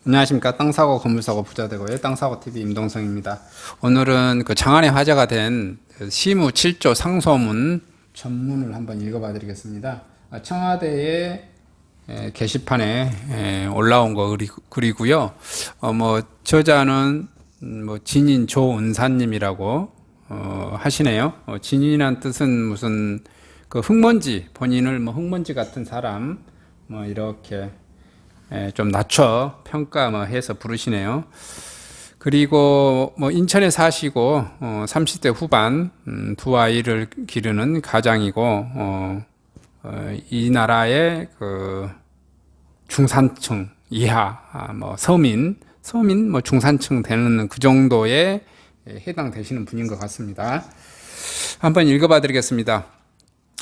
안녕하십니까. 땅사고, 건물사고, 부자되고의 땅사고TV 임동성입니다. 오늘은 그 장안에 화제가 된 시무 7조 상소문 전문을 한번 읽어봐 드리겠습니다. 청와대의 게시판에 올라온 거 글이고요. 저자는 진인 조은사님이라고 하시네요. 진인이란 뜻은 무슨 그 흙먼지, 본인을 흙먼지 같은 사람 이렇게 좀 낮춰 평가해서 부르시네요. 그리고 인천에 사시고 30대 후반 두 아이를 기르는 가장이고 이 나라의 그 중산층 이하 서민 중산층 되는 그 정도에 해당되시는 분인 것 같습니다. 한번 읽어봐 드리겠습니다.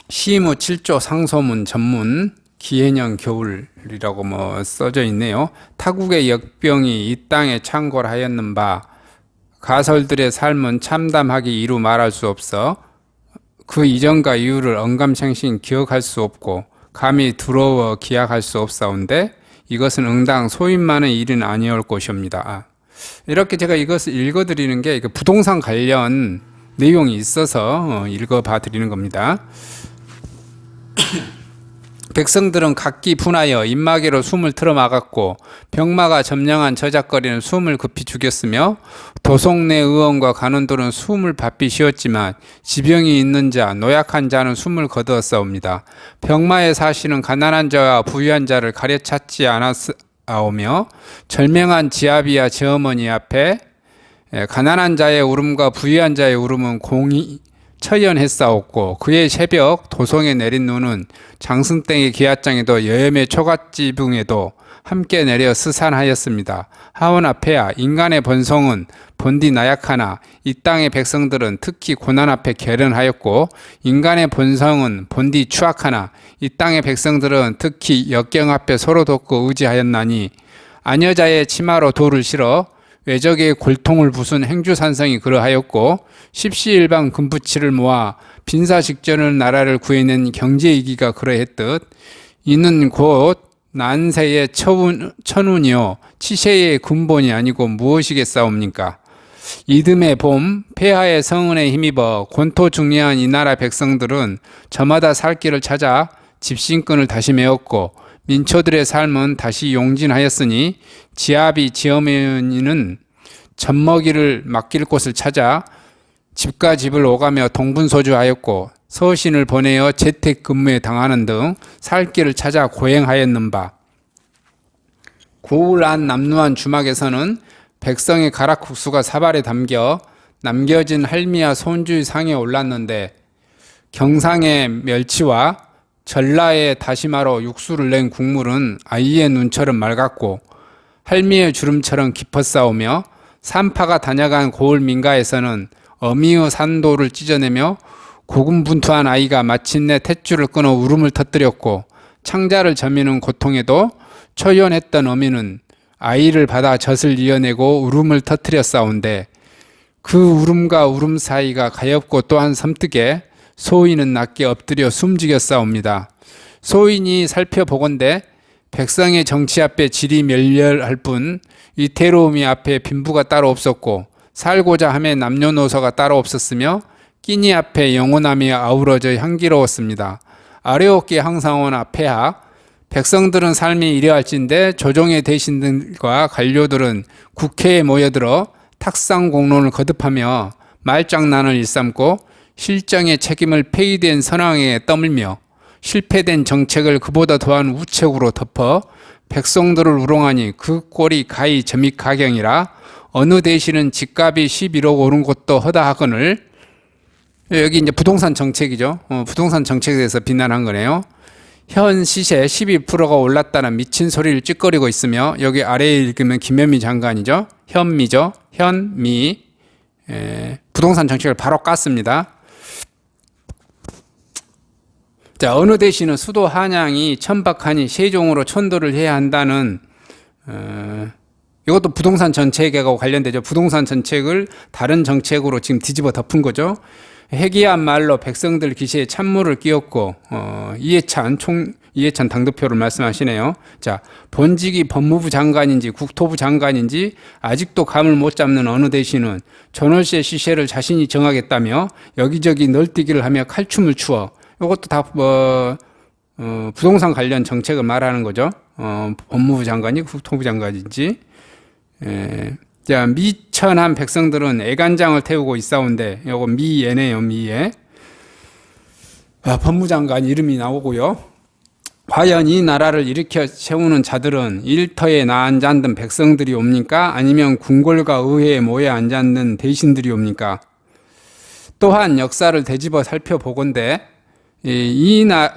시무 7조 상소문 전문 기해년 겨울이라고 써져 있네요. 타국의 역병이 이 땅에 창궐하였는 바 가설들의 삶은 참담하기 이루 말할 수 없어 그 이전과 이후를 언감생신 기억할 수 없고 감히 두려워 기약할 수 없사온데 이것은 응당 소인만의 일은 아니올 것이옵니다. 이렇게 제가 이것을 읽어드리는 게 부동산 관련 내용이 있어서 읽어봐 드리는 겁니다. 백성들은 각기 분하여 입마개로 숨을 틀어막았고 병마가 점령한 저작거리는 숨을 급히 죽였으며 도속 내 의원과 간원들은 숨을 바삐 쉬었지만 지병이 있는 자, 노약한 자는 숨을 거두었사옵니다. 병마의 사시는 가난한 자와 부유한 자를 가려 찾지 않았사오며 절명한 지아비와 지어머니 앞에 가난한 자의 울음과 부유한 자의 울음은 공이 처연했사옵고 그의 새벽 도성에 내린 눈은 장승땡의 기앗장에도 여염의 초가지붕에도 함께 내려 스산하였습니다. 하오나 폐하 인간의 본성은 본디 나약하나 이 땅의 백성들은 특히 고난 앞에 계련하였고 인간의 본성은 본디 추악하나 이 땅의 백성들은 특히 역경 앞에 서로 돕고 의지하였나니 아녀자의 치마로 돌을 실어 외적의 골통을 부순 행주산성이 그러하였고 십시일방 금부치를 모아 빈사직전을 나라를 구해낸 경제이기가 그러했듯 이는 곧 난세의 천운이요 치세의 근본이 아니고 무엇이겠사옵니까? 이듬해 봄 폐하의 성은에 힘입어 곤토중리한 이 나라 백성들은 저마다 살 길을 찾아 집신끈을 다시 메었고 민초들의 삶은 다시 용진하였으니 지아비 지어머니는 젖먹이를 맡길 곳을 찾아 집과 집을 오가며 동분소주하였고 서신을 보내어 재택근무에 당하는 등 살 길을 찾아 고행하였는 바 고울한 남루한 주막에서는 백성의 가락국수가 사발에 담겨 남겨진 할미와 손주의 상에 올랐는데 경상의 멸치와 전라의 다시마로 육수를 낸 국물은 아이의 눈처럼 맑았고 할미의 주름처럼 깊었사오며 산파가 다녀간 고을 민가에서는 어미의 산도를 찢어내며 고군분투한 아이가 마침내 탯줄을 끊어 울음을 터뜨렸고 창자를 저미는 고통에도 초연했던 어미는 아이를 받아 젖을 이어내고 울음을 터뜨렸사온데 그 울음과 울음 사이가 가엾고 또한 섬뜩에 소인은 낮게 엎드려 숨죽였사옵니다. 소인이 살펴보건대 백성의 정치 앞에 질이 멸렬할 뿐 위태로움이 앞에 빈부가 따로 없었고 살고자 함에 남녀노소가 따로 없었으며 끼니 앞에 영원함이 아우러져 향기로웠습니다. 아래옵게 항상오나 폐하 백성들은 삶이 이러할진대 조정의 대신들과 관료들은 국회에 모여들어 탁상공론을 거듭하며 말장난을 일삼고 실정의 책임을 폐위된 선왕에 떠밀며 실패된 정책을 그보다 더한 우책으로 덮어 백성들을 우롱하니 그 꼴이 가히 점입가경이라 어느 대신은 집값이 11억 오른 곳도 허다하거늘. 여기 이제 부동산 정책이죠. 부동산 정책에 대해서 비난한 거네요. 현 시세 12%가 올랐다는 미친 소리를 찌꺼리고 있으며 여기 아래에 읽으면 김현미 장관이죠. 현미죠. 현미. 부동산 정책을 바로 깠습니다. 자, 어느 대신은 수도 한양이 천박하니 세종으로 천도를 해야 한다는 이것도 부동산 정책하고 관련되죠. 부동산 정책을 다른 정책으로 지금 뒤집어 덮은 거죠. 회개한 말로 백성들 기시에 찬물을 끼얹고 이해찬 당대표를 말씀하시네요. 자, 본직이 법무부 장관인지 국토부 장관인지 아직도 감을 못 잡는 어느 대신은 전월세 시세를 자신이 정하겠다며 여기저기 널뛰기를 하며 칼춤을 추어, 이것도 다 부동산 관련 정책을 말하는 거죠. 법무부 장관이 국토부 장관인지. 자, 미천한 백성들은 애간장을 태우고 있사온데, 요거 미예네요, 미예. 법무장관 이름이 나오고요. 과연 이 나라를 일으켜 세우는 자들은 일터에 앉은 백성들이 옵니까? 아니면 궁궐과 의회에 모여 앉은 대신들이 옵니까? 또한 역사를 되짚어 살펴보건대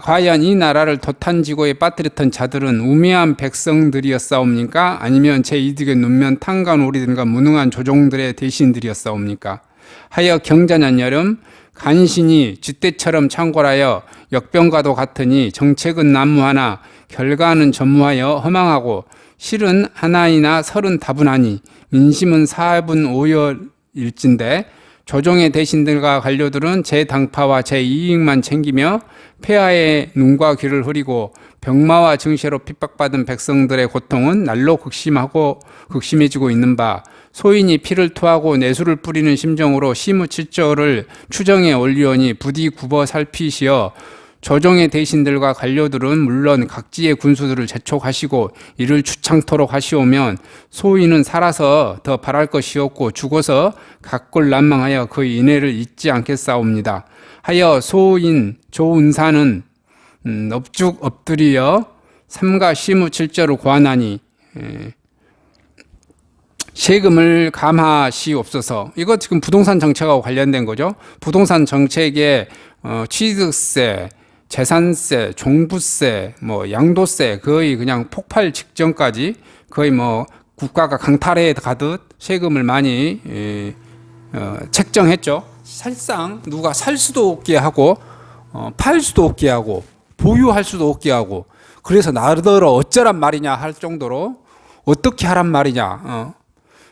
과연 이 나라를 도탄지고에 빠뜨렸던 자들은 우매한 백성들이었사옵니까? 아니면 제 이득에 눈면 탕간오리든가 무능한 조종들의 대신들이었사옵니까? 하여 경자년 여름 간신히 쥐떼처럼 창궐하여 역병과도 같으니 정책은 난무하나 결과는 전무하여 허망하고 실은 하나이나 설은 다분하니 민심은 사분오열일진데 조정의 대신들과 관료들은 제 당파와 제 이익만 챙기며 폐하의 눈과 귀를 흐리고 병마와 증세로 핍박받은 백성들의 고통은 날로 극심해지고 있는 바, 소인이 피를 토하고 내수를 뿌리는 심정으로 시무칠조를 추정해 올리오니 부디 굽어 살피시어 조정의 대신들과 관료들은 물론 각지의 군수들을 재촉하시고 이를 추창토록 하시오면 소인은 살아서 더 바랄 것이 없고 죽어서 각골난망하여 그 인해를 잊지 않겠사옵니다. 하여 소인 조은사는 엎죽 엎드리어 삼가 시무칠조를 고하나니 세금을 감하시옵소서. 이거 지금 부동산 정책하고 관련된 거죠. 부동산 정책에 취득세, 재산세, 종부세, 양도세 거의 그냥 폭발 직전까지 거의 국가가 강탈해 가듯 세금을 많이 책정했죠. 사실상 누가 살 수도 없게 하고 팔 수도 없게 하고 보유할 수도 없게 하고, 그래서 나더러 어쩌란 말이냐 할 정도로, 어떻게 하란 말이냐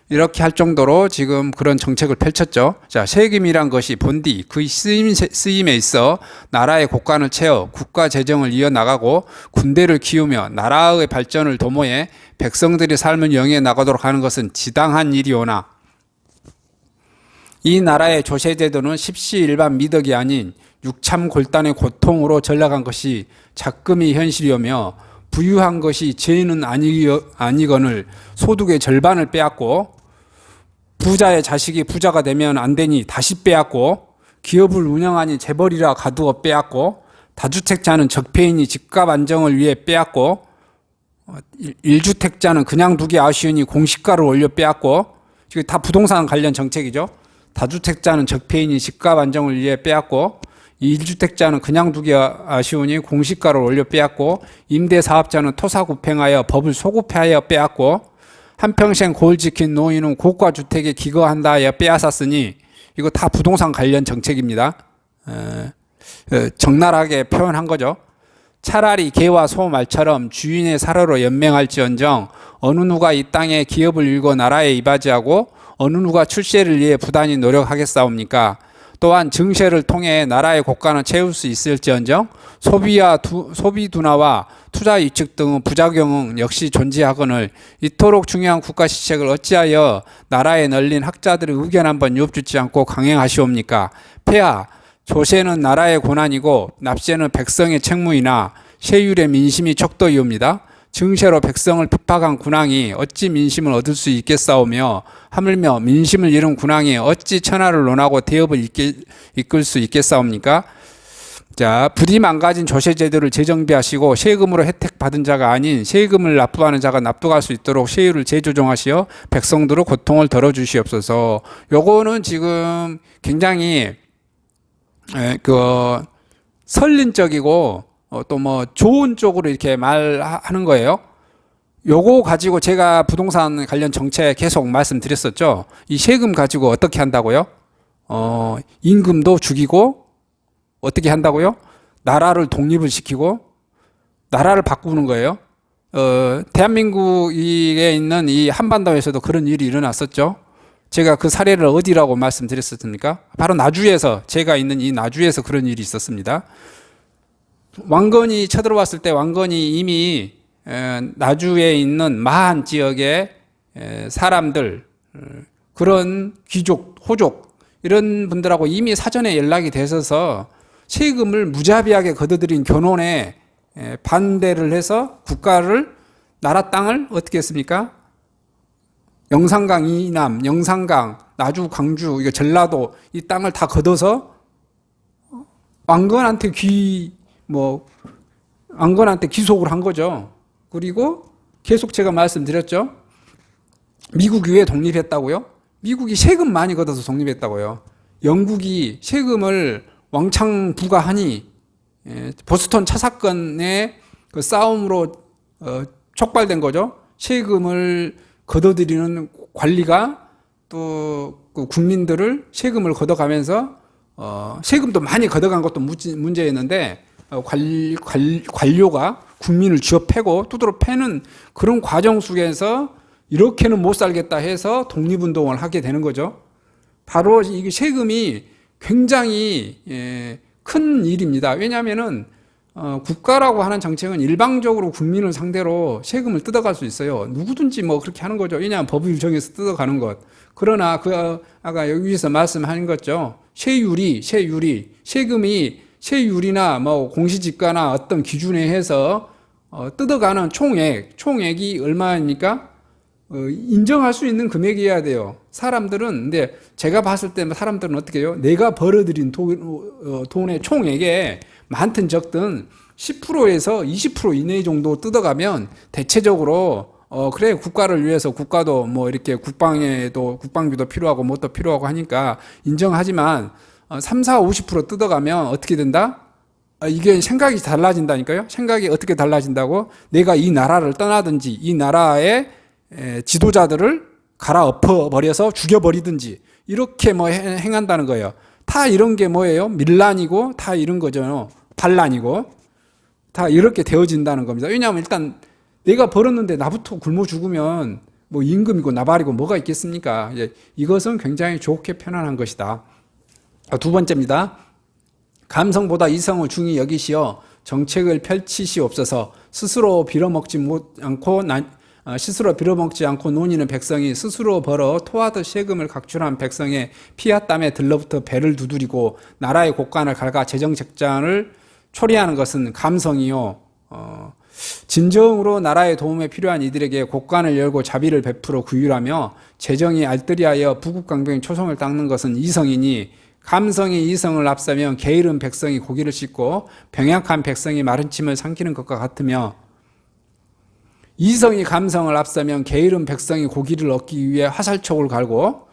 이렇게 할 정도로 지금 그런 정책을 펼쳤죠. 자, 세금이란 것이 본디 그 쓰임에 있어 나라의 곳간을 채워 국가 재정을 이어나가고 군대를 키우며 나라의 발전을 도모해 백성들의 삶을 영위해 나가도록 하는 것은 지당한 일이오나, 이 나라의 조세제도는 십시일반 미덕이 아닌 육참골단의 고통으로 전락한 것이 작금이 현실이오며, 부유한 것이 죄는 아니거늘 소득의 절반을 빼앗고, 부자의 자식이 부자가 되면 안 되니 다시 빼앗고, 기업을 운영하니 재벌이라 가두어 빼앗고, 다주택자는 적폐인이 집값 안정을 위해 빼앗고, 1주택자는 그냥 두기 아쉬우니 공시가를 올려 빼앗고, 이게 다 부동산 관련 정책이죠. 다주택자는 적폐인이 집값 안정을 위해 빼앗고, 1주택자는 그냥 두기 아쉬우니 공시가를 올려 빼앗고, 임대사업자는 토사구팽하여 법을 소구패하여 빼앗고, 한평생 고을 지킨 노인은 고가주택에 기거한다 하여 빼앗았으니, 이거 다 부동산 관련 정책입니다. 적나라하게 표현한 거죠. 차라리 개와 소 말처럼 주인의 사료로 연맹할지언정 어느 누가 이 땅에 기업을 일궈 나라에 이바지하고 어느 누가 출세를 위해 부단히 노력하겠사옵니까? 또한 증세를 통해 나라의 곳간을 채울 수 있을지언정 소비 둔화와 투자 유축 등의 부작용은 역시 존재하거늘 이토록 중요한 국가 시책을 어찌하여 나라에 널린 학자들의 의견 한번 유업주지 않고 강행하시옵니까? 폐하, 조세는 나라의 고난이고 납세는 백성의 책무이나 세율의 민심이 척도이옵니다. 증세로 백성을 핍박한 군왕이 어찌 민심을 얻을 수 있겠사오며, 하물며 민심을 잃은 군왕이 어찌 천하를 논하고 대업을 이끌 수 있겠사옵니까? 자, 부디 망가진 조세제도를 재정비하시고 세금으로 혜택받은 자가 아닌 세금을 납부하는 자가 납득할 수 있도록 세율을 재조정하시어 백성들의 고통을 덜어주시옵소서. 요거는 지금 굉장히 설린적이고 또 좋은 쪽으로 이렇게 말하는 거예요. 요거 가지고 제가 부동산 관련 정책 계속 말씀드렸었죠. 이 세금 가지고 어떻게 한다고요? 임금도 죽이고, 어떻게 한다고요? 나라를 독립을 시키고 나라를 바꾸는 거예요. 대한민국에 있는 이 한반도에서도 그런 일이 일어났었죠. 제가 그 사례를 어디라고 말씀드렸습니까? 바로 나주에서, 제가 있는 이 나주에서 그런 일이 있었습니다. 왕건이 쳐들어왔을 때 왕건이 이미 나주에 있는 마한 지역의 사람들, 그런 귀족, 호족 이런 분들하고 이미 사전에 연락이 되셔서 세금을 무자비하게 걷어들인 견훤에 반대를 해서 국가를, 나라 땅을 어떻게 했습니까? 영산강 이남, 영산강, 나주, 광주, 이거 전라도 이 땅을 다 걷어서 왕건한테 왕건한테 기속을 한 거죠. 그리고 계속 제가 말씀드렸죠. 미국이 왜 독립했다고요? 미국이 세금 많이 걷어서 독립했다고요. 영국이 세금을 왕창 부과하니 보스턴 차 사건의 그 싸움으로 촉발된 거죠. 세금을 걷어들이는 관리가 또 그 국민들을 세금을 걷어가면서 세금도 많이 걷어간 것도 문제였는데 관료가 국민을 쥐어 패고 두드러 패는 그런 과정 속에서 이렇게는 못 살겠다 해서 독립운동을 하게 되는 거죠. 바로 이게 세금이 굉장히 큰 일입니다. 왜냐하면은 국가라고 하는 정책은 일방적으로 국민을 상대로 세금을 뜯어갈 수 있어요. 누구든지 뭐 그렇게 하는 거죠. 왜냐하면 법을 정해서 뜯어가는 것. 그러나 아까 여기서 말씀하신 거죠. 세금이 세율이나 뭐 공시지가나 어떤 기준에 해서 뜯어가는 총액이 얼마입니까? 인정할 수 있는 금액이어야 돼요. 근데 제가 봤을 때 사람들은 어떻게 해요? 내가 벌어들인 돈의 총액에 많든 적든 10%에서 20% 이내 정도 뜯어가면 대체적으로 그래, 국가를 위해서 국가도 뭐 이렇게 국방비도 필요하고 뭣도 필요하고 하니까 인정하지만 3, 4, 50% 뜯어가면 어떻게 된다? 이게 생각이 달라진다니까요. 생각이 어떻게 달라진다고? 내가 이 나라를 떠나든지 이 나라의 지도자들을 갈아엎어 버려서 죽여버리든지 이렇게 뭐 행한다는 거예요. 다 이런 게 뭐예요? 밀란이고 다 이런 거죠. 반란이고 다 이렇게 되어진다는 겁니다. 왜냐하면 일단 내가 벌었는데 나부터 굶어 죽으면 뭐 임금이고 나발이고 뭐가 있겠습니까? 이것은 굉장히 좋게 편안한 것이다. 두 번째입니다. 감성보다 이성을 중히 여기시어 정책을 펼치시옵소서. 스스로 빌어먹지 않고 논의는 백성이 스스로 벌어 토하듯 세금을 각출한 백성의 피와 땀에 들러붙어 배를 두드리고 나라의 곳간을 갉아 재정책장을 초래하는 것은 감성이요. 진정으로 나라의 도움에 필요한 이들에게 곳간을 열고 자비를 베풀어 구휼하며 재정이 알뜰히하여 부국강병의 초성을 닦는 것은 이성이니 감성이 이성을 앞서면 게으른 백성이 고기를 씻고 병약한 백성이 마른 침을 삼키는 것과 같으며 이성이 감성을 앞서면 게으른 백성이 고기를 얻기 위해 화살촉을 갈고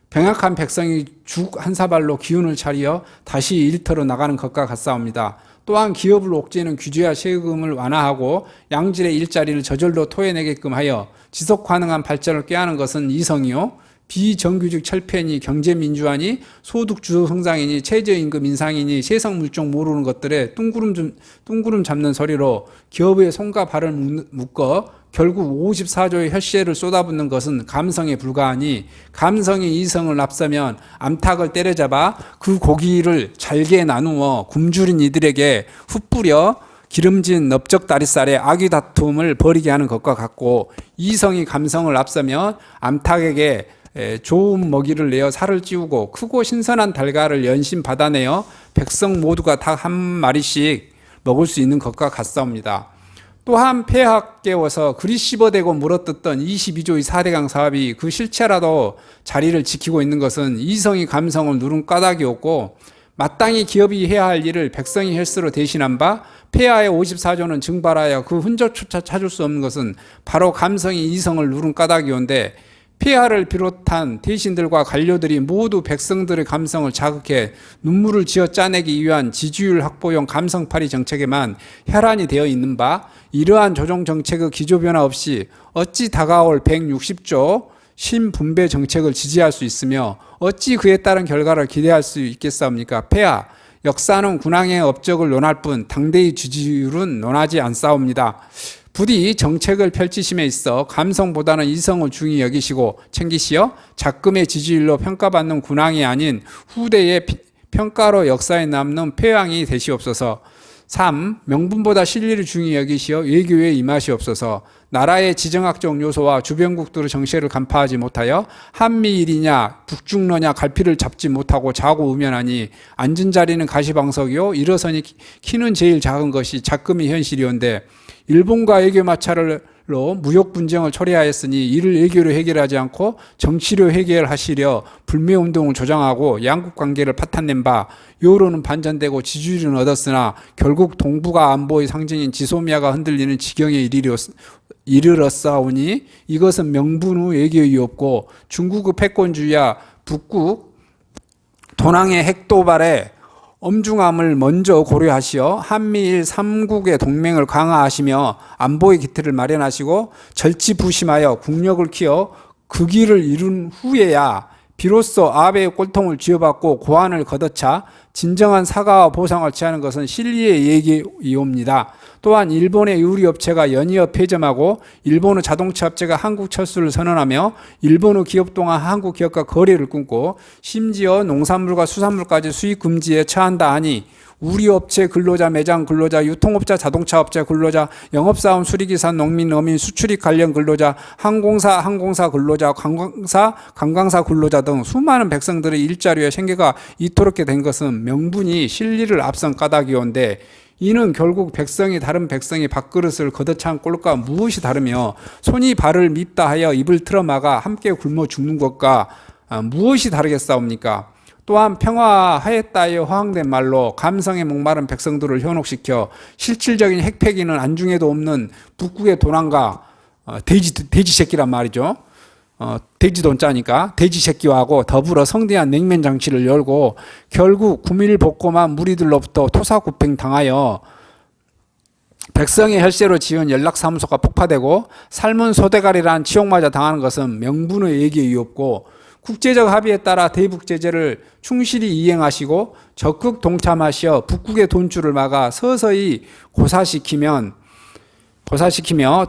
병약한 백성이 죽 한 사발로 기운을 차리어 다시 일터로 나가는 것과 같사옵니다. 또한 기업을 옥죄는 규제와 세금을 완화하고 양질의 일자리를 저절로 토해내게끔 하여 지속 가능한 발전을 꾀하는 것은 이성이요. 비정규직 철폐니 경제민주화니 소득주도 성장이니 최저임금 인상이니 세상 물정 모르는 것들에 뚱구름 잡는 소리로 기업의 손과 발을 묶어 결국 54조의 혈세를 쏟아붓는 것은 감성에 불과하니 감성이 이성을 앞서면 암탉을 때려잡아 그 고기를 잘게 나누어 굶주린 이들에게 흩뿌려 기름진 넓적다리살에 악의 다툼을 벌이게 하는 것과 같고 이성이 감성을 앞서면 암탉에게 좋은 먹이를 내어 살을 찌우고 크고 신선한 달걀을 연신 받아내어 백성 모두가 닭 한 마리씩 먹을 수 있는 것과 같사옵니다. 또한 폐하 깨워서 그리 씹어대고 물어뜯던 22조의 4대강 사업이 그 실체라도 자리를 지키고 있는 것은 이성이 감성을 누른 까닭이 없고 마땅히 기업이 해야 할 일을 백성이 헬스로 대신한 바 폐하의 54조는 증발하여 그 흔적조차 찾을 수 없는 것은 바로 감성이 이성을 누른 까닭이온데 폐하를 비롯한 대신들과 관료들이 모두 백성들의 감성을 자극해 눈물을 지어 짜내기 위한 지지율 확보용 감성팔이 정책에만 혈안이 되어 있는 바 이러한 조정정책의 기조변화 없이 어찌 다가올 160조 신분배 정책을 지지할 수 있으며 어찌 그에 따른 결과를 기대할 수 있겠사옵니까? 폐하, 역사는 군왕의 업적을 논할 뿐 당대의 지지율은 논하지 않사옵니다. 부디 정책을 펼치심에 있어 감성보다는 이성을 중히 여기시고 챙기시어 작금의 지지율로 평가받는 군왕이 아닌 후대의 평가로 역사에 남는 폐왕이 되시옵소서. 3. 명분보다 실리를 중히 여기시어 외교에 임하시옵소서. 나라의 지정학적 요소와 주변국들의 정세를 간파하지 못하여 한미일이냐 북중러냐 갈피를 잡지 못하고 자고 우면하니 앉은 자리는 가시방석이요 일어서니 키는 제일 작은 것이 작금이 현실이온데 일본과 외교 마찰로 무역 분쟁을 초래하였으니 이를 외교로 해결하지 않고 정치로 해결하시려 불매운동을 조장하고 양국 관계를 파탄낸 바 여론은 반전되고 지지율은 얻었으나 결국 동북아 안보의 상징인 지소미아가 흔들리는 지경에 이르렀사오니 이것은 명분 후 외교이 없고 중국의 패권주의와 북국 도낭의 핵도발에 엄중함을 먼저 고려하시어 한미일 3국의 동맹을 강화하시며 안보의 기틀을 마련하시고 절치부심하여 국력을 키워 그 길을 이룬 후에야 비로소 아베의 꼴통을 쥐어받고 고안을 걷어차 진정한 사과와 보상을 취하는 것은 실리의 얘기이옵니다. 또한 일본의 유리업체가 연이어 폐점하고 일본의 자동차 업체가 한국 철수를 선언하며 일본의 기업 동안 한국 기업과 거래를 끊고 심지어 농산물과 수산물까지 수입 금지에 처한다 하니 우리 업체 근로자, 매장 근로자, 유통업자, 자동차업체 근로자, 영업사원, 수리기사, 농민, 어민, 수출입 관련 근로자, 항공사 근로자, 관광사 근로자 등 수많은 백성들의 일자리와 생계가 이토록 된 것은 명분이 실리를 앞선 까닭이온데 이는 결국 백성이 다른 백성이 밥그릇을 걷어찬 꼴과 무엇이 다르며 손이 발을 밉다 하여 입을 틀어막아 함께 굶어 죽는 것과 무엇이 다르겠사옵니까? 또한 평화하였다에 허황된 말로 감성에 목마른 백성들을 현혹시켜 실질적인 핵폐기는 안중에도 없는 북극의 도난과 돼지 새끼란 말이죠. 돼지 돈짜니까 돼지 새끼와하고 더불어 성대한 냉면 장치를 열고 결국 구밀복고만 무리들로부터 토사구팽 당하여 백성의 혈세로 지은 연락사무소가 폭파되고 삶은 소대가리란 치욕마저 당하는 것은 명분의 얘기에 없고 국제적 합의에 따라 대북 제재를 충실히 이행하시고 적극 동참하시어 북극의 돈줄을 막아 서서히 고사시키며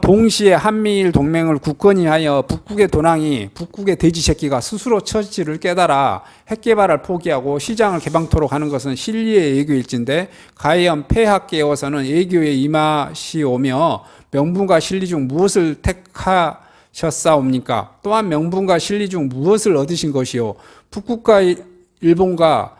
동시에 한미일 동맹을 굳건히 하여 북극의 도낭이 북극의 돼지 새끼가 스스로 처지를 깨달아 핵개발을 포기하고 시장을 개방토록 하는 것은 실리의 애교일진데 가히 폐하 깨어서는 애교에 임하시오며 명분과 실리 중 무엇을 택하셨사옵니까? 또한 명분과 실리 중 무엇을 얻으신 것이요? 북극과 일본과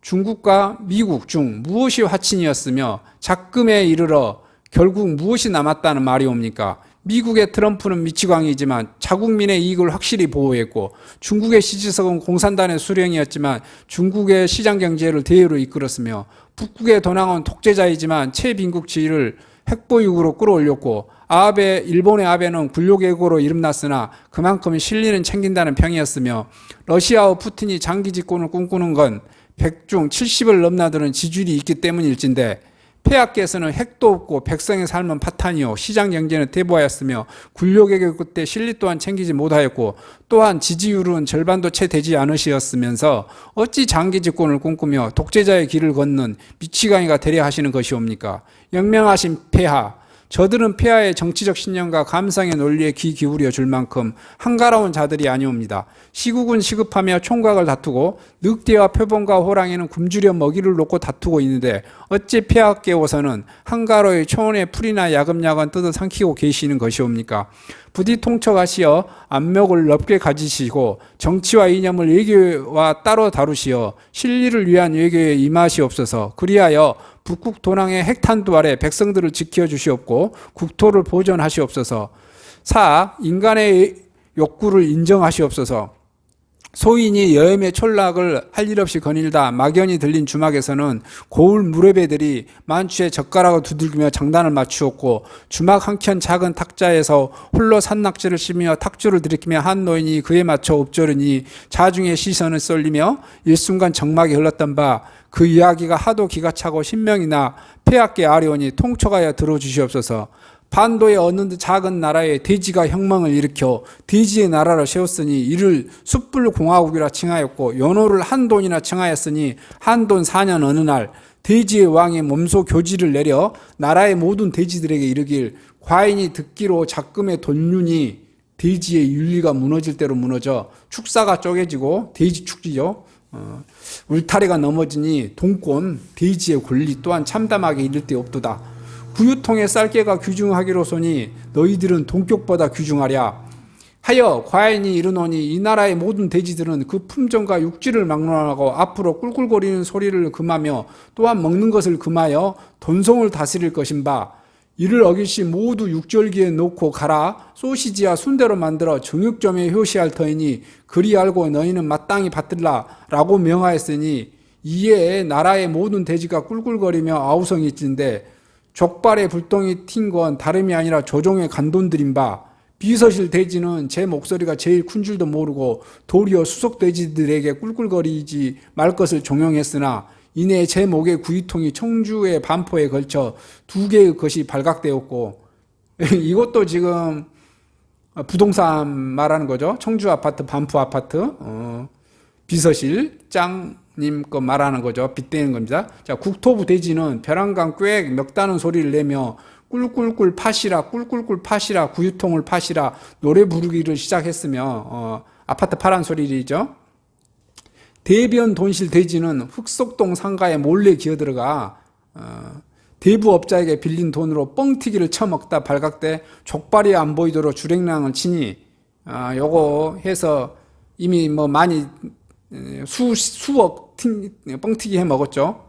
중국과 미국 중 무엇이 화친이었으며 작금에 이르러 결국 무엇이 남았다는 말이옵니까? 미국의 트럼프는 미치광이지만 자국민의 이익을 확실히 보호했고 중국의 시지석은 공산당의 수령이었지만 중국의 시장경제를 대외로 이끌었으며 북극의 도낭은 독재자이지만 최빈국주의를 핵보유국으로 끌어올렸고 일본의 아베는 굴욕외국으로 이름났으나 그만큼 실리는 챙긴다는 평이었으며 러시아와 푸틴이 장기 집권을 꿈꾸는 건 100중 70을 넘나드는 지지율이 있기 때문일진데 폐하께서는 핵도 없고 백성의 삶은 파탄이요 시장 경제는 퇴보하였으며 굴욕외국 때 실리 또한 챙기지 못하였고 또한 지지율은 절반도 채 되지 않으시었으면서 어찌 장기 집권을 꿈꾸며 독재자의 길을 걷는 미치광이가 되려 하시는 것이옵니까? 영명하신 폐하, 저들은 폐하의 정치적 신념과 감상의 논리에 귀 기울여 줄 만큼 한가로운 자들이 아니옵니다. 시국은 시급하며 총각을 다투고 늑대와 표범과 호랑이는 굶주려 먹이를 놓고 다투고 있는데 어찌 폐하께서는 한가로이 초원의 풀이나 야금야금 뜯어 삼키고 계시는 것이옵니까? 부디 통촉하시어 안목을 넓게 가지시고 정치와 이념을 외교와 따로 다루시어 실리를 위한 외교에 임하시옵소서. 그리하여 북극 도낭의 핵탄두 아래 백성들을 지켜주시옵고 국토를 보존하시옵소서. 4. 인간의 욕구를 인정하시옵소서. 소인이 여염의 촌락을 할 일 없이 거닐다 막연히 들린 주막에서는 고울 무렵배들이 만추에 젓가락을 두들기며 장단을 맞추었고 주막 한켠 작은 탁자에서 홀로 산낙지를 씹으며 탁주를 들이키며 한 노인이 그에 맞춰 옵조르니 자중의 시선을 쏠리며 일순간 정막이 흘렀던 바 그 이야기가 하도 기가 차고 신명이나 폐하께 아뢰오니 통촉하여 들어주시옵소서. 반도에 어느 작은 나라에 돼지가 혁명을 일으켜 돼지의 나라를 세웠으니 이를 숯불공화국이라 칭하였고 연호를 한돈이라 칭하였으니 한돈 4년 어느 날 돼지의 왕이 몸소 교지를 내려 나라의 모든 돼지들에게 이르길 과인이 듣기로 작금의 돈륜이 돼지의 윤리가 무너질 대로 무너져 축사가 쪼개지고 돼지 축지죠. 울타리가 넘어지니 동권 돼지의 권리 또한 참담하게 이를 데 없도다. 구유통의 쌀개가 귀중하기로소니 너희들은 동격보다 귀중하랴. 하여 과인이 이르노니 이 나라의 모든 돼지들은 그 품종과 육질을 막론하고 앞으로 꿀꿀거리는 소리를 금하며 또한 먹는 것을 금하여 돈성을 다스릴 것인바 이를 어기시 모두 육절기에 놓고 가라. 소시지와 순대로 만들어 정육점에 효시할 터이니 그리 알고 너희는 마땅히 받들라 라고 명하였으니 이에 나라의 모든 돼지가 꿀꿀거리며 아우성일진데 족발의 불똥이 튄 건 다름이 아니라 조종의 간돈들인 바 비서실 돼지는 제 목소리가 제일 큰 줄도 모르고 도리어 수속 돼지들에게 꿀꿀거리지 말 것을 종용했으나 이내 제 목의 구유통이 청주의 반포에 걸쳐 2개의 것이 발각되었고 이것도 지금 부동산 말하는 거죠. 청주 아파트, 반포 아파트 비서실 짱님 거 말하는 거죠. 빗대는 겁니다. 자, 국토부 돼지는 벼랑강 꽥 멱다는 소리를 내며 꿀꿀꿀 파시라 꿀꿀꿀 파시라 구유통을 파시라 노래 부르기를 시작했으며 아파트 파란 소리죠. 대변 돈실 돼지는 흑석동 상가에 몰래 기어들어가 대부업자에게 빌린 돈으로 뻥튀기를 처먹다 발각돼 족발이 안 보이도록 주랭랑을 치니 요거 해서 이미 뭐 많이 수억 뻥튀기 해 먹었죠.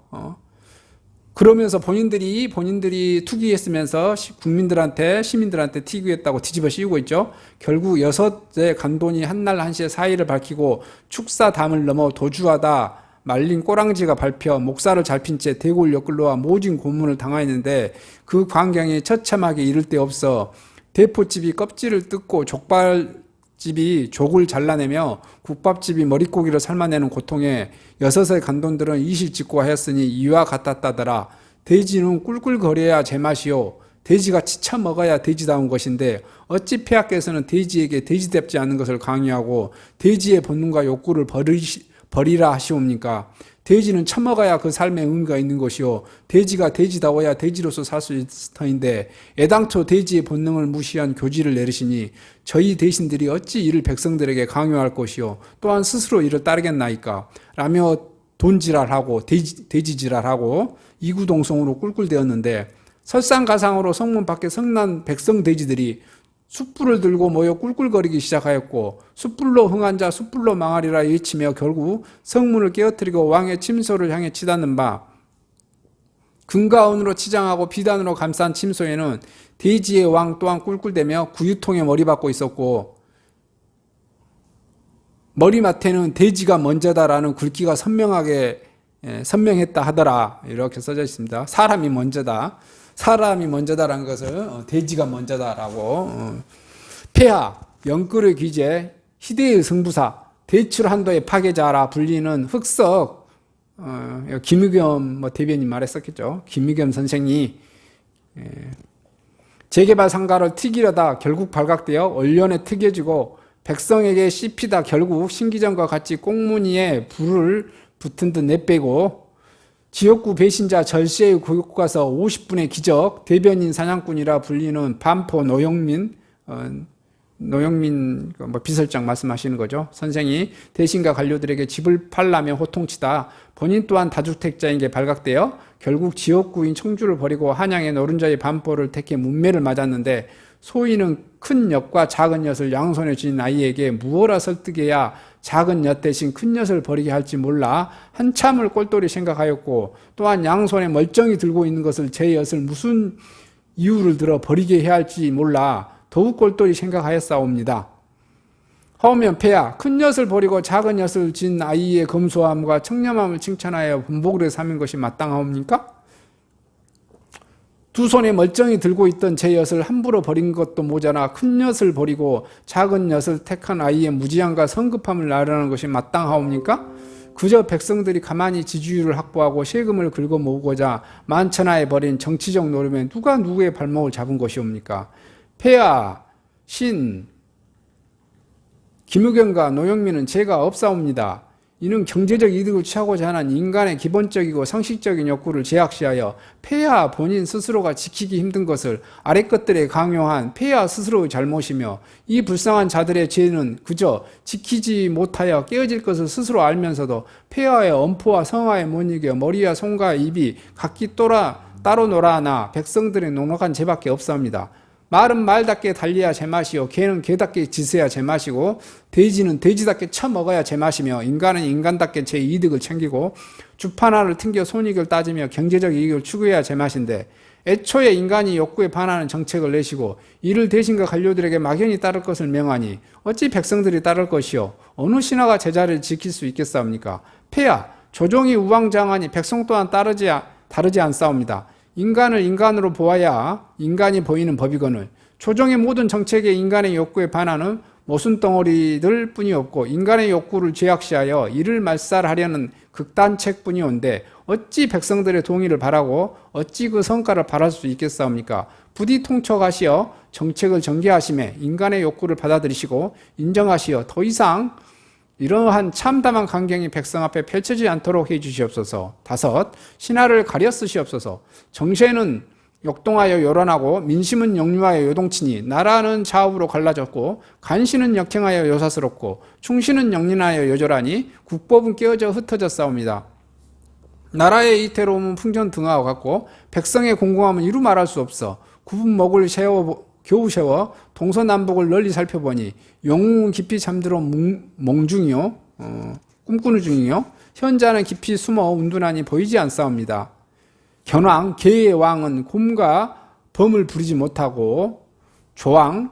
그러면서 본인들이 투기했으면서 국민들한테 시민들한테 튀기했다고 뒤집어 씌우고 있죠. 결국 6의 간돈이 한날 한시에 사의를 밝히고 축사담을 넘어 도주하다 말린 꼬랑지가 밟혀 목살을 잡힌 채 대골역 끌러와 모진 고문을 당하였는데 그 광경이 처참하게 이를 데 없어 대포집이 껍질을 뜯고 족발집이 족을 잘라내며 국밥집이 머릿고기를 삶아내는 고통에 6의 간돈들은 이실직고 하였으니 이와 같았다더라. 돼지는 꿀꿀거려야 제맛이요 돼지가 치쳐 먹어야 돼지다운 것인데 어찌 폐하께서는 돼지에게 돼지답지 않은 것을 강요하고 돼지의 본능과 욕구를 버리라 하시옵니까? 돼지는 처먹어야 그 삶에 의미가 있는 것이요 돼지가 돼지다워야 돼지로서 살 수 있을 터인데 애당초 돼지의 본능을 무시한 교지를 내리시니 저희 대신들이 어찌 이를 백성들에게 강요할 것이요 또한 스스로 이를 따르겠나이까 라며 돈지랄하고 돼지지랄하고 이구동성으로 꿀꿀대었는데 설상가상으로 성문 밖에 성난 백성 돼지들이 숯불을 들고 모여 꿀꿀거리기 시작하였고 숯불로 흥한 자 숯불로 망하리라 외치며 결국 성문을 깨어뜨리고 왕의 침소를 향해 치닫는 바 금가운으로 치장하고 비단으로 감싼 침소에는 돼지의 왕 또한 꿀꿀대며 구유통에 머리 박고 있었고 머리맡에는 돼지가 먼저다라는 굵기가 선명했다 하더라. 이렇게 써져 있습니다. 사람이 먼저다라는 것을 돼지가 먼저다라고. 폐하, 영끌의 귀재, 희대의 승부사, 대출한도의 파괴자라 불리는 흑석 김의겸 대변인 말했었겠죠. 김의겸 선생이 재개발 상가를 튀기려다 결국 발각되어 언론에 특여지고 백성에게 씹히다 결국 신기전과 같이 꽁무니에 불을 붙은 듯 내빼고 지역구 배신자 절세의 고국가서 50분의 기적 대변인 사냥꾼이라 불리는 반포 노영민 비서장 말씀하시는 거죠. 선생이 대신과 관료들에게 집을 팔라며 호통치다 본인 또한 다주택자인 게 발각되어 결국 지역구인 청주를 버리고 한양의 노른자의 반포를 택해 문매를 맞았는데 소인은 큰 엿과 작은 엿을 양손에 쥔 아이에게 무엇라 설득해야 작은 엿 대신 큰 엿을 버리게 할지 몰라 한참을 꼴똘히 생각하였고 또한 양손에 멀쩡히 들고 있는 것을 제 엿을 무슨 이유를 들어 버리게 해야 할지 몰라 더욱 꼴똘히 생각하였사옵니다. 하오면 폐하 큰 엿을 버리고 작은 엿을 진 아이의 검소함과 청렴함을 칭찬하여 본보기를 삼은 것이 마땅하옵니까? 두 손에 멀쩡히 들고 있던 제 엿을 함부로 버린 것도 모자라 큰 엿을 버리고 작은 엿을 택한 아이의 무지함과 성급함을 나르는 것이 마땅하옵니까? 그저 백성들이 가만히 지지율을 확보하고 세금을 긁어 모으고자 만천하에 벌인 정치적 노름에 누가 누구의 발목을 잡은 것이옵니까? 폐하, 신, 김의겸과 노영민은 죄가 없사옵니다. 이는 경제적 이득을 취하고자 하는 인간의 기본적이고 상식적인 욕구를 제약시하여 폐하 본인 스스로가 지키기 힘든 것을 아래 것들에 강요한 폐하 스스로의 잘못이며, 이 불쌍한 자들의 죄는 그저 지키지 못하여 깨어질 것을 스스로 알면서도 폐하의 엄포와 성하에 못 이겨 머리와 손과 입이 각기 따로 놀아나 백성들의 농락한 죄밖에 없사옵니다. 말은 말답게 달려야 제맛이요, 개는 개답게 짖어야 제맛이고, 돼지는 돼지답게 쳐먹어야 제맛이며, 인간은 인간답게 제 이득을 챙기고 주판 하나를 튕겨 손익을 따지며 경제적 이익을 추구해야 제맛인데, 애초에 인간이 욕구에 반하는 정책을 내시고 이를 대신과 관료들에게 막연히 따를 것을 명하니 어찌 백성들이 따를 것이요, 어느 신하가 제자를 지킬 수 있겠사옵니까? 폐하, 조종이 우왕좌왕하니 백성 또한 다르지 않사옵니다. 인간을 인간으로 보아야 인간이 보이는 법이거늘, 조정의 모든 정책에 인간의 욕구에 반하는 모순덩어리들 뿐이 없고 인간의 욕구를 죄악시하여 이를 말살하려는 극단책뿐이온데 어찌 백성들의 동의를 바라고 어찌 그 성과를 바랄 수 있겠사옵니까? 부디 통촉하시어 정책을 전개하심에 인간의 욕구를 받아들이시고 인정하시어 더 이상 이러한 참담한 광경이 백성 앞에 펼쳐지지 않도록 해주시옵소서. 5. 신하를 가려 쓰시옵소서. 정세는 역동하여 요란하고 민심은 역류하여 요동치니 나라는 좌우로 갈라졌고 간신은 역행하여 요사스럽고 충신은 역린하여 요절하니 국법은 깨어져 흩어졌사옵니다. 나라의 이태로움은 풍전등화와 같고 백성의 공공함은 이루 말할 수 없어. 굽은 목을 겨우 세워 동서남북을 널리 살펴보니 영웅은 깊이 잠들어 몽중이요, 꿈꾸는 중이요, 현자는 깊이 숨어 운둔하니 보이지 않사옵니다. 견왕, 개의 왕은 곰과 범을 부리지 못하고 조왕,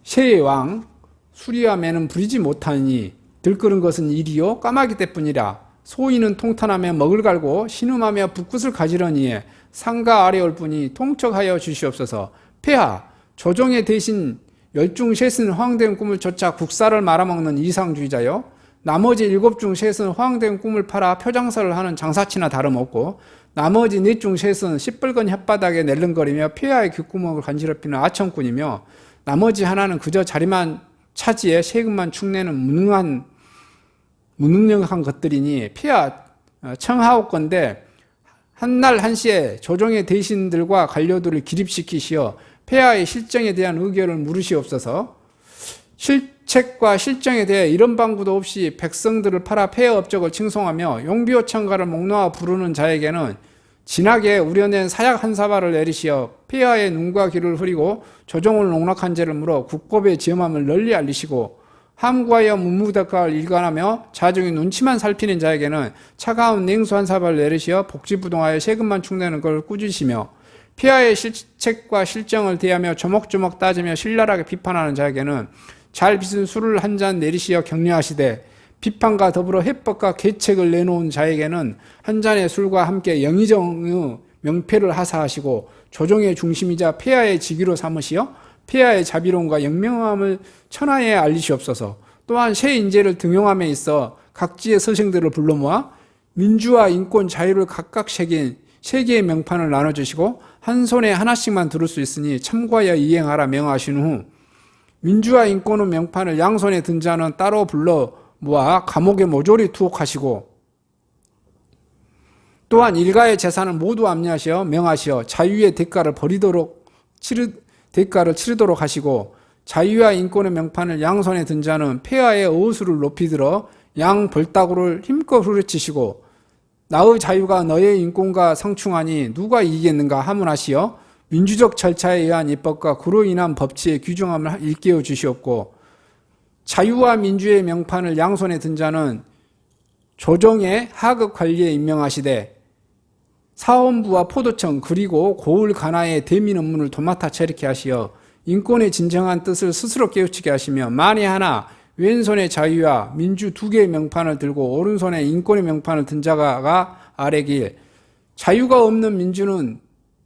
새의 왕, 수리와 매는 부리지 못하니 들끓은 것은 일이요 까마귀 때뿐이라. 소인은 통탄하며 먹을 갈고 신음하며 붓굿을 가지러니에 상가 아래 올 뿐이 통촉하여 주시옵소서. 폐하, 조정의 대신 열중 셋은 허황된 꿈을 쫓아 국사를 말아먹는 이상주의자요, 나머지 7중 셋은 허황된 꿈을 팔아 표장사를 하는 장사치나 다름없고 나머지 4중 셋은 시뻘건 혓바닥에 낼름거리며 폐하의 귓구멍을 간지럽히는 아청꾼이며 나머지 하나는 그저 자리만 차지해 세금만 축내는 무능력한 것들이니 폐하 청하옵건대 한날 한시에 조정의 대신들과 관료들을 기립시키시어 폐하의 실정에 대한 의견을 물으시옵소서. 실책과 실정에 대해 이런 방구도 없이 백성들을 팔아 폐하 업적을 칭송하며 용비호청가를 목놓아 부르는 자에게는 진하게 우려낸 사약 한 사발을 내리시어 폐하의 눈과 귀를 흐리고 조정을 농락한 죄를 물어 국법의 지엄함을 널리 알리시고 함구하여 문무대가를 일관하며 자중의 눈치만 살피는 자에게는 차가운 냉수 한 사발을 내리시어 복지부동하여 세금만 축내는 걸 꾸짖으시며 폐하의 실책과 실정을 대하며 조목조목 따지며 신랄하게 비판하는 자에게는 잘 빚은 술을 한 잔 내리시어 격려하시되 비판과 더불어 해법과 계책을 내놓은 자에게는 한 잔의 술과 함께 영의정의 명패를 하사하시고 조정의 중심이자 폐하의 직위로 삼으시어 폐하의 자비로움과 영명함을 천하에 알리시옵소서. 또한 새 인재를 등용함에 있어 각지의 서생들을 불러 모아 민주와 인권, 자유를 각각 새긴 3개의 명판을 나눠주시고 한 손에 하나씩만 들을 수 있으니 참고하여 이행하라 명하신 후 민주와 인권의 명판을 양손에 든 자는 따로 불러 모아 감옥에 모조리 투옥하시고 또한 일가의 재산을 모두 압류하시어 명하시어 자유의 대가를 치르도록 하시고 자유와 인권의 명판을 양손에 든 자는 폐하의 어수를 높이 들어 양 벌따구를 힘껏 후려치시고 나의 자유가 너의 인권과 상충하니 누가 이기겠는가 하문하시어 민주적 절차에 의한 입법과 그로 인한 법치의 규정함을 일깨워 주시옵고 자유와 민주의 명판을 양손에 든 자는 조정의 하급 관리에 임명하시되 사원부와 포도청 그리고 고을 관아의 대민 업무를 도맡아 처리케 하시어 인권의 진정한 뜻을 스스로 깨우치게 하시며 만에 하나 왼손에 자유와 민주 2개의 명판을 들고 오른손에 인권의 명판을 든 자가 아래길 자유가 없는 민주는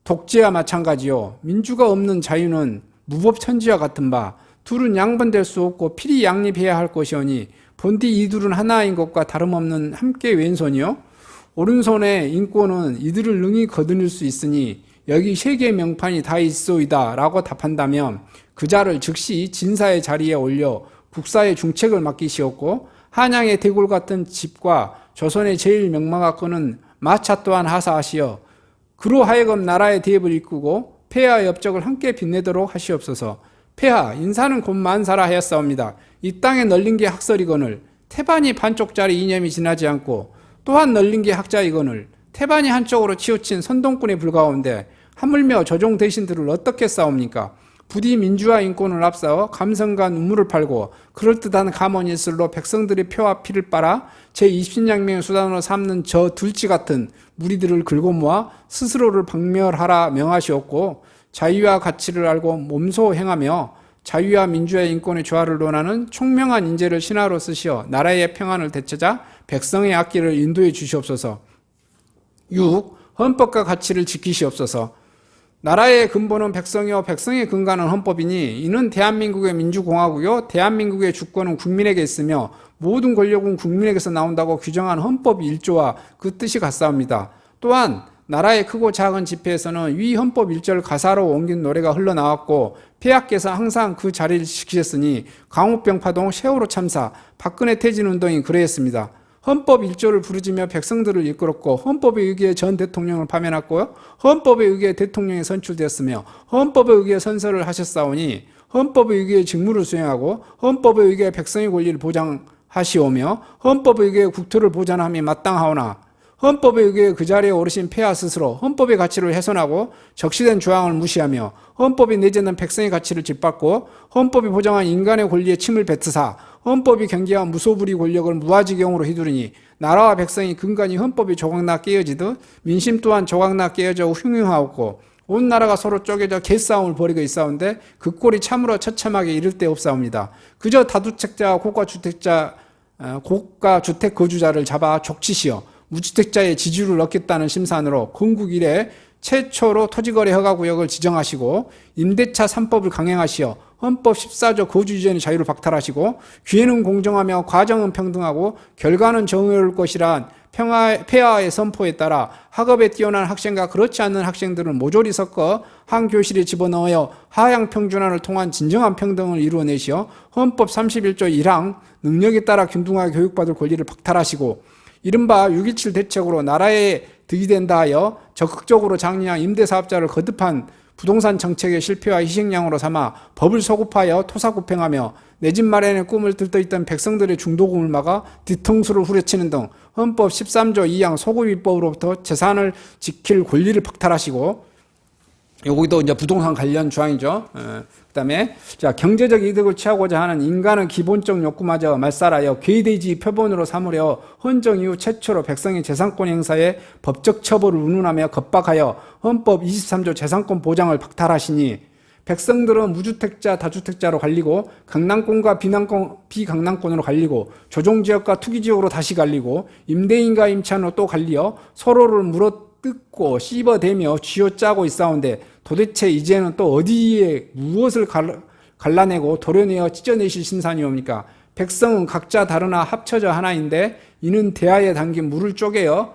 독재와 마찬가지요 민주가 없는 자유는 무법천지와 같은 바 둘은 양분될 수 없고 필히 양립해야 할 것이오니 본디 이둘은 하나인 것과 다름없는 함께 왼손이요. 오른손의 인권은 이들을 능히 거두릴 수 있으니 여기 세 개의 명판이 다 있소이다 라고 답한다면 그 자를 즉시 진사의 자리에 올려 국사의 중책을 맡기시었고, 한양의 대골 같은 집과 조선의 제일 명마가 끄는 마차 또한 하사하시어 그로 하여금 나라의 대업을 이끌고 폐하의 업적을 함께 빛내도록 하시옵소서. 폐하 인사는 곧 만사라 하였사옵니다. 이 땅에 널린 게 학설이거늘 태반이 반쪽짜리 이념이 지나지 않고, 또한 널린 게 학자이거늘 태반이 한쪽으로 치우친 선동꾼에 불과한데 하물며 조종 대신들을 어떻게 싸웁니까? 부디 민주화 인권을 앞세워 감성과 눈물을 팔고 그럴듯한 감언일술로 백성들의 표와 피를 빨아 제20량명의 수단으로 삼는 저 둘치 같은 무리들을 긁어 모아 스스로를 박멸하라 명하시었고, 자유와 가치를 알고 몸소 행하며 자유와 민주화의 인권의 조화를 논하는 총명한 인재를 신하로 쓰시어 나라의 평안을 되찾아 백성의 악기를 인도해 주시옵소서. 6. 헌법과 가치를 지키시옵소서. 나라의 근본은 백성이요 백성의 근간은 헌법이니 이는 대한민국의 민주공화국이요 대한민국의 주권은 국민에게 있으며 모든 권력은 국민에게서 나온다고 규정한 헌법 1조와 그 뜻이 같사옵니다. 또한 나라의 크고 작은 집회에서는 위 헌법 1절 가사로 옮긴 노래가 흘러나왔고, 폐하께서 항상 그 자리를 지키셨으니 광우병 파동, 세월호 참사, 박근혜 퇴진운동이 그러했습니다. 헌법 1조를 부르짖며 백성들을 이끌었고, 헌법에 의기에 전 대통령을 파면했고요, 헌법에 의기에 대통령이 선출되었으며 헌법에 의기에 선서를 하셨사오니 헌법에 의기에 직무를 수행하고 헌법에 의기에 백성의 권리를 보장하시오며 헌법에 의기에 국토를 보존함이 마땅하오나, 헌법에 의해 그 자리에 오르신 폐하 스스로 헌법의 가치를 훼손하고 적시된 조항을 무시하며 헌법이 내재는 백성의 가치를 짓밟고 헌법이 보장한 인간의 권리에 침을 뱉으사 헌법이 경계한 무소불위 권력을 무아지경으로 휘두르니 나라와 백성이 근간이 헌법이 조각나 깨어지듯 민심 또한 조각나 깨어져 흉흉하옵고, 온 나라가 서로 쪼개져 개싸움을 벌이고 있사온데 그 꼴이 참으로 처참하게 이를 데 없사옵니다. 그저 다주택자와 고가 주택 거주자를 잡아 족치시어 무주택자의 지지를 얻겠다는 심산으로 건국 이래 최초로 토지거래 허가구역을 지정하시고 임대차 3법을 강행하시어 헌법 14조 거주 이전의 자유를 박탈하시고 기회는 공정하며 과정은 평등하고 결과는 정의로울 것이란 폐하의 선포에 따라 학업에 뛰어난 학생과 그렇지 않는 학생들을 모조리 섞어 한 교실에 집어넣어 하향평준화를 통한 진정한 평등을 이루어내시어 헌법 31조 1항 능력에 따라 균등하게 교육받을 권리를 박탈하시고, 이른바 6.27 대책으로 나라에 득이 된다 하여 적극적으로 장려한 임대사업자를 거듭한 부동산 정책의 실패와 희생양으로 삼아 법을 소급하여 토사구팽하며 내 집 마련의 꿈을 들떠있던 백성들의 중도금을 막아 뒤통수를 후려치는 등 헌법 13조 2항 소급입법으로부터 재산을 지킬 권리를 박탈하시고, 여기도 이제 부동산 관련 조항이죠. 그다음에 자, 경제적 이득을 취하고자 하는 인간은 기본적 욕구마저 말살하여 괴대지 표본으로 삼으려 헌정 이후 최초로 백성의 재산권 행사에 법적 처벌을 운운하며 겁박하여 헌법 23조 재산권 보장을 박탈하시니 백성들은 무주택자, 다주택자로 갈리고 강남권과 비강남권으로 갈리고 조종지역과 투기지역으로 다시 갈리고 임대인과 임차인으로 또 갈리어 서로를 물어뜯고 씹어대며 쥐어짜고 있사온데 도대체 이제는 또 어디에 무엇을 갈라내고 도려내어 찢어내실 심산이옵니까? 백성은 각자 다르나 합쳐져 하나인데 이는 대하에 담긴 물을 쪼개어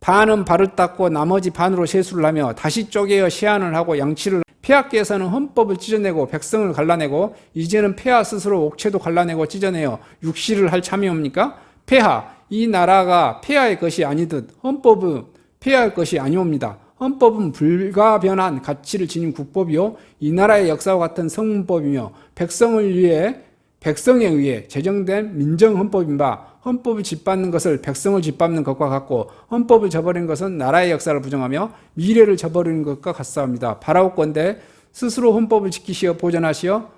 반은 발을 닦고 나머지 반으로 세수를 하며 다시 쪼개어 시안을 하고 양치를 폐하께서는 헌법을 찢어내고 백성을 갈라내고 이제는 폐하 스스로 옥체도 갈라내고 찢어내어 육시를 할 참이옵니까? 폐하, 이 나라가 폐하의 것이 아니듯 헌법은 폐하의 것이 아니옵니다. 헌법은 불가변한 가치를 지닌 국법이요 이 나라의 역사와 같은 성문법이며 백성에 의해 제정된 민정헌법인 바 헌법을 짓밟는 것을 백성을 짓밟는 것과 같고 헌법을 저버리는 것은 나라의 역사를 부정하며 미래를 저버리는 것과 같사옵니다. 바라옵건대 스스로 헌법을 지키시어 보존하시어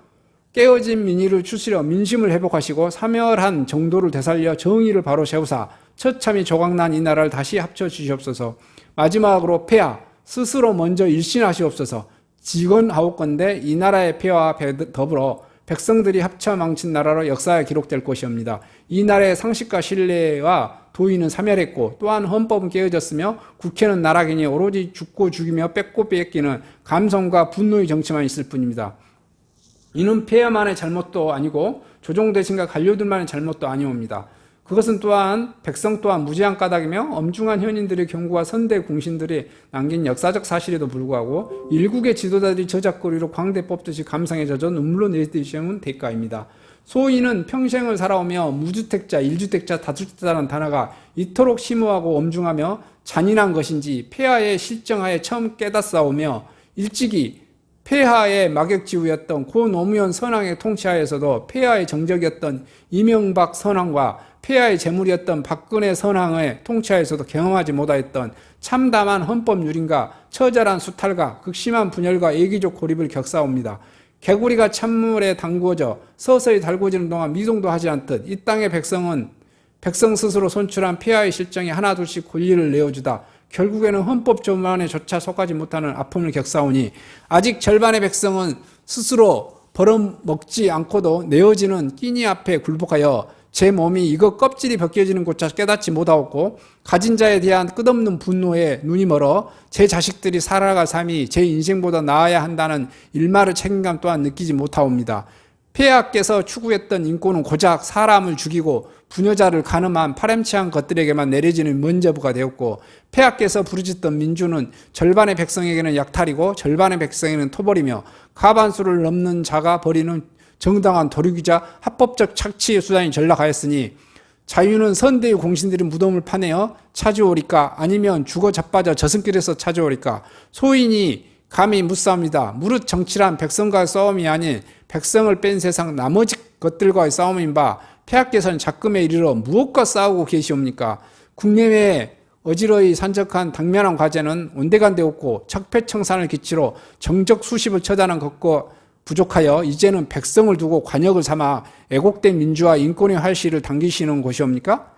깨어진 민의를 추스려 민심을 회복하시고 사멸한 정도를 되살려 정의를 바로 세우사 처참히 조각난 이 나라를 다시 합쳐 주시옵소서. 마지막으로 폐하 스스로 먼저 일신하시옵소서. 직언하옵건대 이 나라의 폐하와 더불어 백성들이 합쳐 망친 나라로 역사에 기록될 것이옵니다. 이 나라의 상식과 신뢰와 도의는 사멸했고 또한 헌법은 깨어졌으며 국회는 나락이니 오로지 죽고 죽이며 뺏고 뺏기는 감성과 분노의 정치만 있을 뿐입니다. 이는 폐하만의 잘못도 아니고 조종대신과 관료들만의 잘못도 아니옵니다. 그것은 또한 백성 또한 무지한 까닭이며 엄중한 현인들의 경고와 선대 공신들이 남긴 역사적 사실에도 불구하고 일국의 지도자들이 저작거리로 광대 뽑듯이 감상에 젖어 눈물로 내리시는 대가입니다. 소인은 평생을 살아오며 무주택자, 일주택자, 다주택자라는 단어가 이토록 심오하고 엄중하며 잔인한 것인지 폐하의 실정하에 처음 깨닫사오며 일찍이 폐하의 막역지우였던 고 노무현 선왕의 통치하에서도 폐하의 정적이었던 이명박 선왕과 폐하의 재물이었던 박근혜 선왕의 통치하에서도 경험하지 못하였던 참담한 헌법유린과 처절한 수탈과 극심한 분열과 애기적 고립을 겪사옵니다. 개구리가 찬물에 담그어져 서서히 달궈지는 동안 미동도 하지 않듯 이 땅의 백성은 백성 스스로 손출한 폐하의 실정에 하나둘씩 권리를 내어주다 결국에는 헌법 조문안에조차 속하지 못하는 아픔을 겪사오니 아직 절반의 백성은 스스로 벌어먹지 않고도 내어지는 끼니 앞에 굴복하여 제 몸이 이거 껍질이 벗겨지는 것조차 깨닫지 못하고 가진 자에 대한 끝없는 분노에 눈이 멀어 제 자식들이 살아갈 삶이 제 인생보다 나아야 한다는 일말의 책임감 또한 느끼지 못하옵니다. 폐하께서 추구했던 인권은 고작 사람을 죽이고 부녀자를 간음한 파렴치한 것들에게만 내려지는 면죄부가 되었고 폐하께서 부르짖던 민주는 절반의 백성에게는 약탈이고 절반의 백성에게는 토벌이며 과반수를 넘는 자가 벌이는 정당한 도륙이자 합법적 착취의 수단이 전락하였으니 자유는 선대의 공신들이 무덤을 파내어 찾아오리까 아니면 죽어 자빠져 저승길에서 찾아오리까 소인이 감히 묻사옵니다. 무릇 정치란 백성과의 싸움이 아닌 백성을 뺀 세상 나머지 것들과의 싸움인 바 폐하께서는 작금에 이르러 무엇과 싸우고 계시옵니까? 국내외에 어지러이 산적한 당면한 과제는 온데간데 없고 적폐청산을 기치로 정적 수십을 처단한 것과 부족하여 이제는 백성을 두고 관역을 삼아 애국된 민주화 인권의 활시를 당기시는 것이옵니까?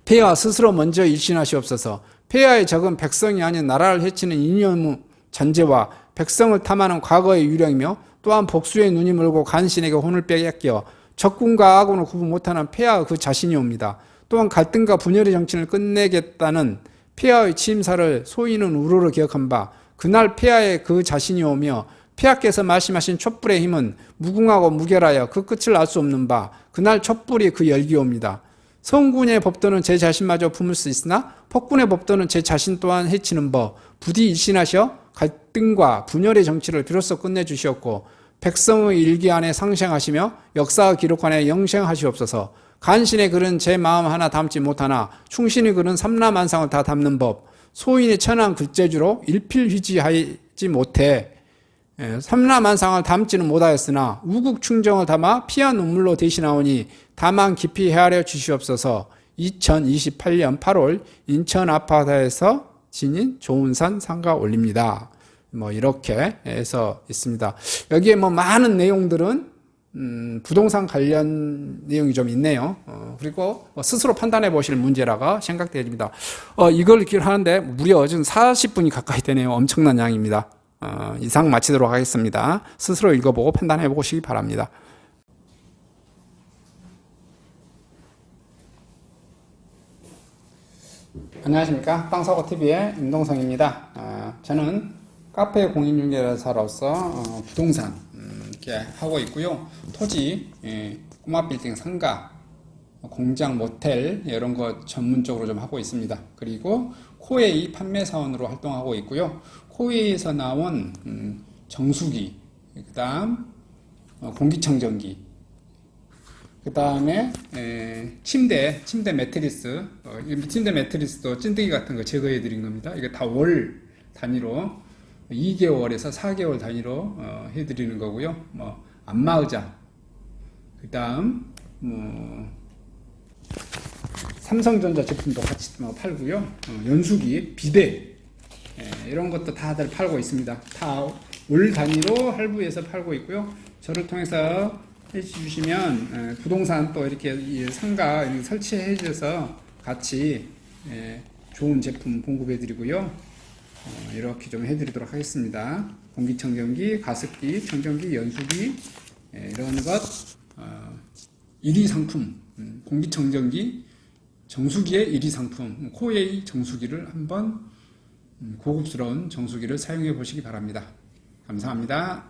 폐하 스스로 먼저 일신하시옵소서. 폐하의 적은 백성이 아닌 나라를 해치는 이념의 잔재와 백성을 탐하는 과거의 유령이며 또한 복수의 눈이 멀고 간신에게 혼을 빼앗겨 적군과 아군을 구분 못하는 폐하 그 자신이옵니다. 또한 갈등과 분열의 정치를 끝내겠다는 폐하의 취임사를 소인은 우러러 기억한 바 그날 폐하의 그 자신이 오며 폐하께서 말씀하신 촛불의 힘은 무궁하고 무결하여 그 끝을 알 수 없는 바 그날 촛불이 그 열기옵니다. 성군의 법도는 제 자신마저 품을 수 있으나 폭군의 법도는 제 자신 또한 해치는 법 부디 일신하셔 갈등과 분열의 정치를 비로소 끝내주시었고 백성의 일기 안에 상생하시며 역사의 기록 안에 영생하시옵소서. 간신의 글은 제 마음 하나 담지 못하나 충신의 글은 삼라만상을 다 담는 법 소인의 천한 글재주로 일필휘지하지 못해 삼라만상을 담지는 못하였으나 우국충정을 담아 피와 눈물로 대신하오니 다만 깊이 헤아려 주시옵소서. 2028년 8월 인천 아파트에서 지닌 조은산 상가 올립니다. 이렇게 해서 있습니다. 여기에 많은 내용들은 부동산 관련 내용이 좀 있네요. 그리고 스스로 판단해 보실 문제라고 생각됩니다. 이걸 기록하는데 무려 지금 40분이 가까이 되네요. 엄청난 양입니다. 이상 마치도록 하겠습니다. 스스로 읽어보고 판단해 보시기 바랍니다. 안녕하십니까. 빵사고TV의 임동성입니다. 저는 카페 공인중개사로서 부동산 이렇게 하고 있고요. 토지, 꼬마 빌딩 상가, 공장, 모텔 이런 거 전문적으로 좀 하고 있습니다. 그리고 코웨이 판매 사원으로 활동하고 있고요. 코웨이에서 나온 정수기, 그 다음 공기청정기, 그 다음에 침대 매트리스, 침대 매트리스도 찐득이 같은 거 제거해 드린 겁니다. 이게 다 월 단위로 2개월에서 4개월 단위로 해드리는 거고요. 안마의자, 그 다음 삼성전자 제품도 같이 팔고요. 연수기, 비데 이런 것도 다들 팔고 있습니다. 다 월 단위로 할부해서 팔고 있고요. 저를 통해서 해주시면 부동산 또 이렇게 상가 설치해 주셔서 같이 좋은 제품 공급해 드리고요. 이렇게 좀 해드리도록 하겠습니다. 공기청정기, 가습기, 청정기, 연수기 이런 것 1위 상품, 공기청정기, 정수기의 1위 상품 코웨이 정수기를 한번 고급스러운 정수기를 사용해 보시기 바랍니다. 감사합니다.